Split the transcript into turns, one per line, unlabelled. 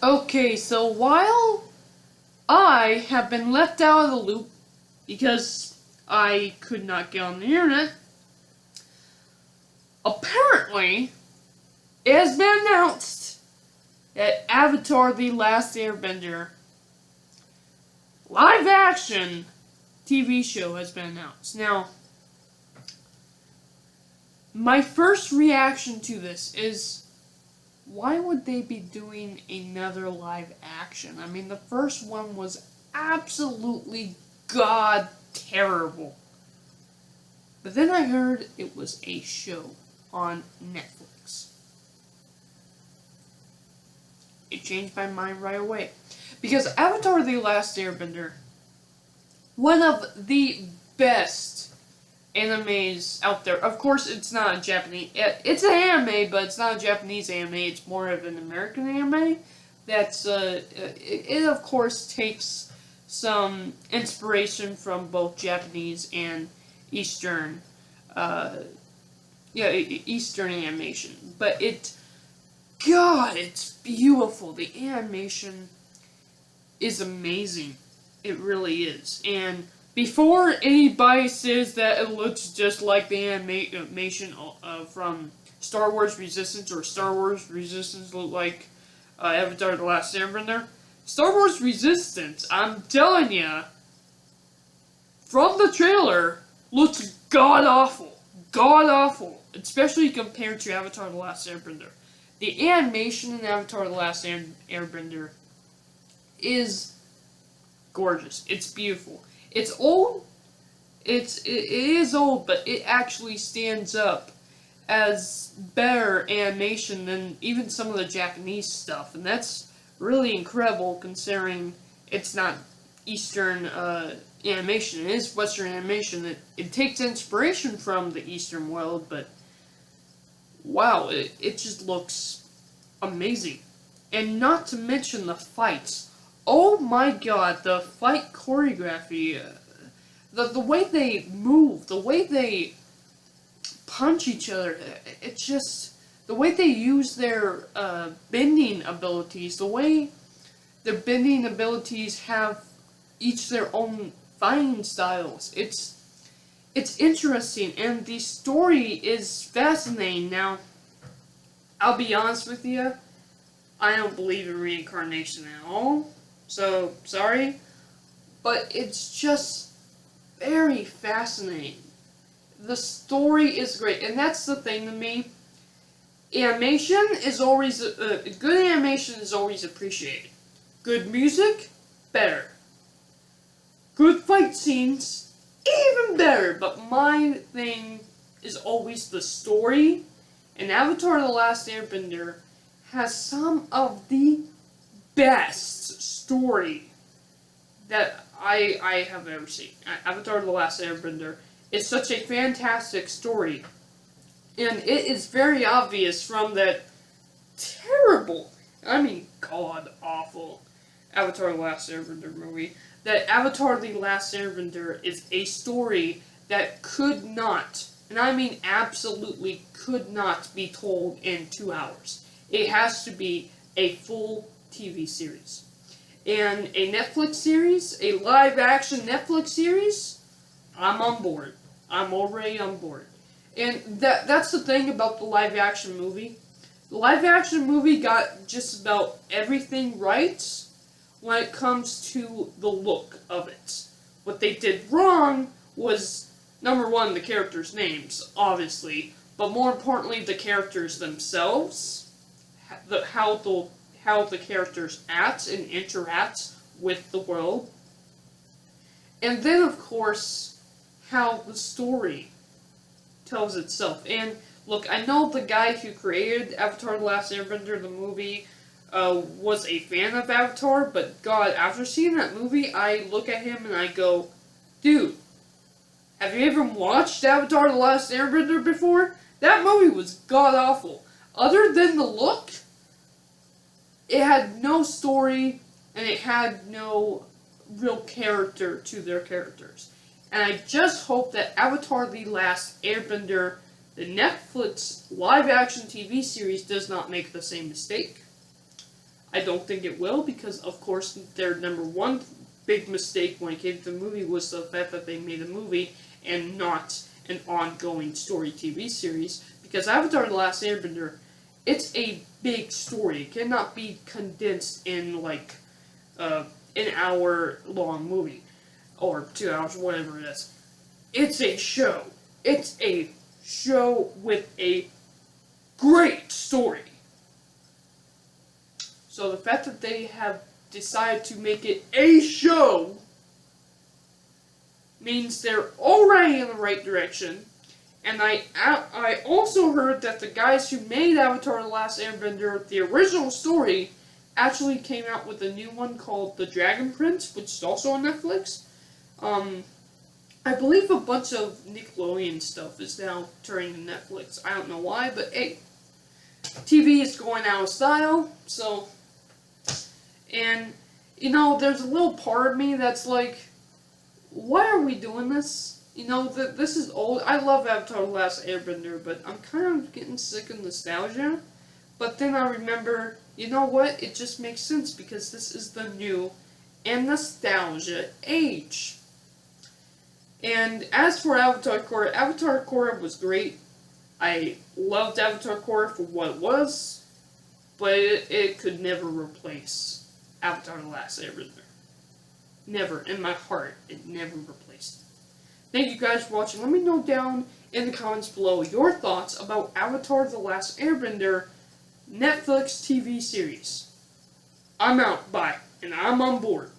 Okay, so while I have been left out of the loop because I could not get on the internet, apparently it has been announced that Avatar The Last Airbender live action TV show has been announced. Now, my first reaction to this is, why would they be doing another live action? I mean, the first one was absolutely god terrible. But then I heard it was a show on Netflix. It changed my mind right away. Because Avatar The Last Airbender, one of the best animes out there. Of course, it's not a Japanese. It's an anime, but it's not a Japanese anime. It's more of an American anime. That's it of course takes some inspiration from both Japanese and Eastern, Eastern animation. But God, it's beautiful. The animation is amazing. It really is. And before anybody says that it looks just like the animation from Star Wars Resistance, or Star Wars Resistance look like Avatar The Last Airbender, Star Wars Resistance, I'm telling ya, from the trailer, looks god-awful. God-awful. Especially compared to Avatar The Last Airbender. The animation in Avatar The Last Airbender is gorgeous. It's beautiful. It's old. It is old, but it actually stands up as better animation than even some of the Japanese stuff, and that's really incredible considering it's not Eastern animation. It is Western animation. It takes inspiration from the Eastern world, but wow, it just looks amazing. And not to mention the fights. Oh my god, the fight choreography, the way they move, the way they punch each other, it's just, the way they use their bending abilities, the way their bending abilities have each their own fighting styles. It's interesting, and the story is fascinating. Now, I'll be honest with you, I don't believe in reincarnation at all. So, sorry, but it's just very fascinating. The story is great, and that's the thing to me. Animation is always, good animation is always appreciated. Good music, better. Good fight scenes, even better, but my thing is always the story, and Avatar The Last Airbender has some of the best story that I have ever seen. Avatar The Last Airbender is such a fantastic story, and it is very obvious from that terrible, I mean god-awful Avatar The Last Airbender movie, that Avatar The Last Airbender is a story that could not, and I mean absolutely could not, be told in 2 hours. It has to be a full TV series. And a Netflix series, a live-action Netflix series, I'm on board. I'm already on board. And that's the thing about the live-action movie. The live-action movie got just about everything right when it comes to the look of it. What they did wrong was, number one, the characters' names, obviously, but more importantly, the characters themselves, how the characters act and interact with the world, and then, of course, how the story tells itself. And look, I know the guy who created Avatar The Last Airbender, the movie, was a fan of Avatar, but god, after seeing that movie, I look at him and I go, dude, have you ever watched Avatar The Last Airbender before? That movie was god-awful. other than the look, it had no story, and it had no real character to their characters. And I just hope that Avatar The Last Airbender, the Netflix live-action TV series, does not make the same mistake. I don't think it will, because, of course, their number one big mistake when it came to the movie was the fact that they made a movie and not an ongoing story TV series. Because Avatar The Last Airbender, it's a big story. It cannot be condensed in, like, an hour-long movie. Or 2 hours, whatever it is. It's a show. It's a show with a great story. So the fact that they have decided to make it a show means they're already in the right direction. And I also heard that the guys who made Avatar The Last Airbender, the original story, actually came out with a new one called The Dragon Prince, which is also on Netflix. I believe a bunch of Nickelodeon stuff is now turning to Netflix. I don't know why, but hey, TV is going out of style, so... And, you know, there's a little part of me that's like, why are we doing this? You know, this is old. I love Avatar The Last Airbender, but I'm kind of getting sick of nostalgia. But then I remember, you know what? It just makes sense because this is the new and nostalgia age. And as for Avatar Korra was great. I loved Avatar Korra for what it was, but it could never replace Avatar The Last Airbender. Never. In my heart, it never replaced it. Thank you guys for watching. Let me know down in the comments below your thoughts about Avatar The Last Airbender Netflix TV series. I'm out. Bye. And I'm on board.